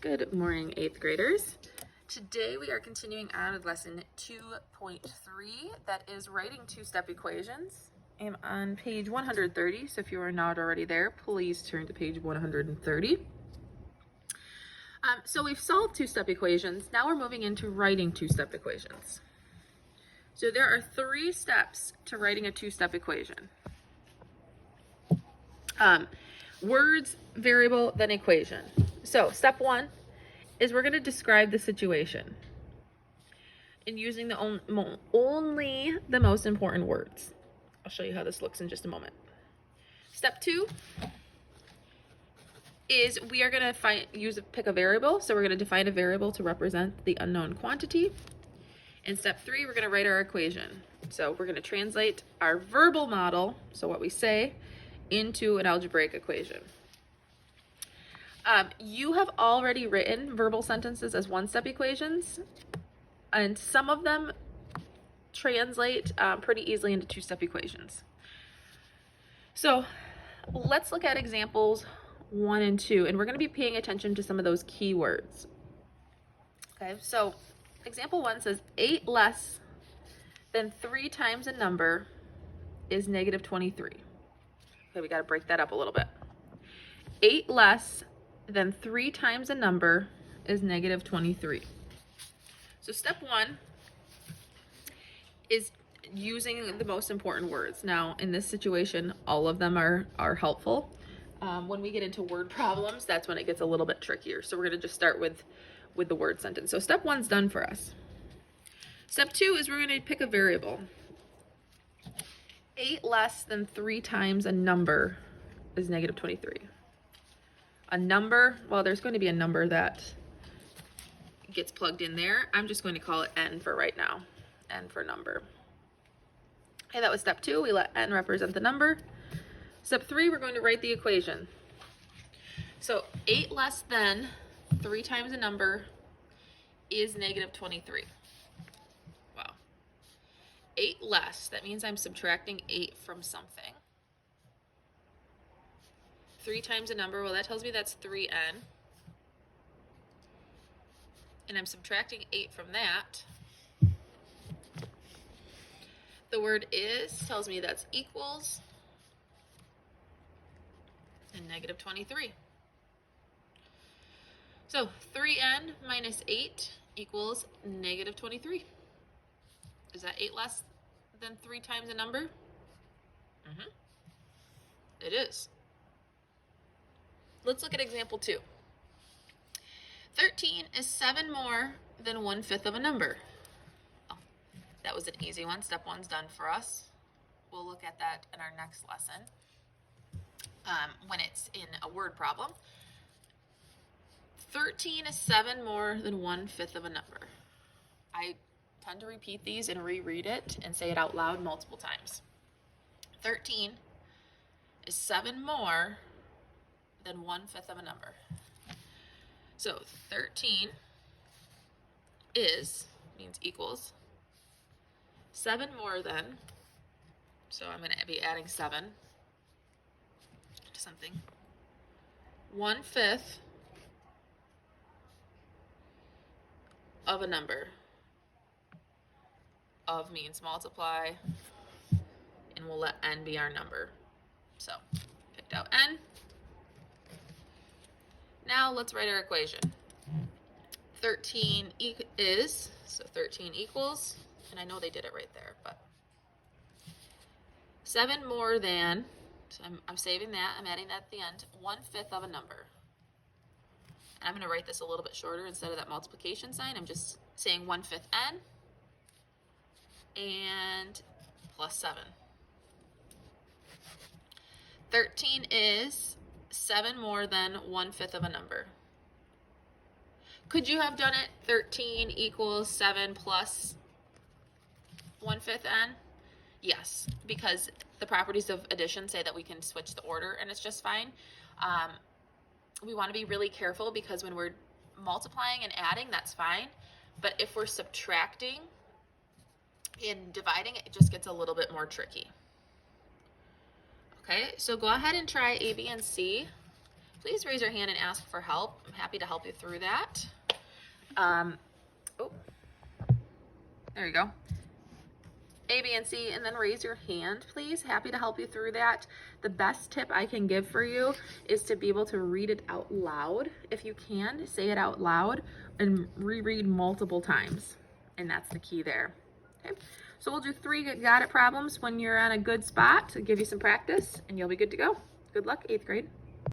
Good morning, 8th graders. Today we are continuing on with lesson 2.3, that is writing two-step equations. I'm on page 130, so if you are not already there, please turn to page 130. So we've solved two-step equations. Now we're moving into writing two-step equations. So there are 3 steps to writing a two-step equation. Words, variable, then equation. So step 1 is we're going to describe the situation and using the only the most important words. I'll show you how this looks in just a moment. Step 2 is we are going to pick a variable. So we're going to define a variable to represent the unknown quantity. In step 3, we're going to write our equation. So we're going to translate our verbal model, so what we say, into an algebraic equation. You have already written verbal sentences as one-step equations, and some of them translate pretty easily into two-step equations. So let's look at examples 1 and 2, and we're going to be paying attention to some of those keywords. Okay, so example 1 says 8 less than 3 times a number is negative 23. Okay, we got to break that up a little bit. 8 less than 3 times a number is negative 23. So step 1 is using the most important words. Now, in this situation, all of them are helpful. When we get into word problems, that's when it gets a little bit trickier. So we're going to just start with the word sentence. So step 1's done for us. Step 2 is we're going to pick a variable. 8 less than 3 times a number is negative 23. A number, well, there's going to be a number that gets plugged in there. I'm just going to call it n for right now. N for number. Okay, that was step 2. We let n represent the number. Step 3, we're going to write the equation. So 8 less than 3 times a number is negative 23. Wow. 8 less, that means I'm subtracting 8 from something. 3 times a number, well, that tells me that's 3n. And I'm subtracting 8 from that. The word is tells me that's equals and negative 23. So 3n minus 8 equals negative 23. Is that 8 less than 3 times a number? It is. Let's look at example 2. 13 is 7 more than 1/5 of a number. Oh, that was an easy one. Step 1's done for us. We'll look at that in our next lesson when it's in a word problem. 13 is 7 more than 1/5 of a number. I tend to repeat these and reread it and say it out loud multiple times. 13 is 7 more than 1/5 of a number. So 13 means equals 7 more than, so I'm going to be adding 7 to something, 1/5 of a number. Of means multiply, and we'll let n be our number. So picked out n. Now let's write our equation. 13 so 13 equals, and I know they did it right there, but 7 more than, so I'm saving that, I'm adding that at the end, 1/5 of a number. And I'm going to write this a little bit shorter instead of that multiplication sign. I'm just saying 1/5 n and plus 7. 13 is 7 more than 1/5 of a number. Could you have done it 13 equals 7 plus 1/5 n? Yes, because the properties of addition say that we can switch the order and it's just fine. We want to be really careful because when we're multiplying and adding, that's fine. But if we're subtracting and dividing, it just gets a little bit more tricky. Okay, so go ahead and try A, B, and C. please raise your hand and ask for help. I'm happy to help you through that. Oh, there you go. A, B, and C, and then raise your hand, please. Happy to help you through that. The best tip I can give for you is to be able to read it out loud. If you can, say it out loud and reread multiple times. And that's the key there. Okay. So we'll do 3 got it problems when you're on a good spot to give you some practice, and you'll be good to go. Good luck, 8th grade.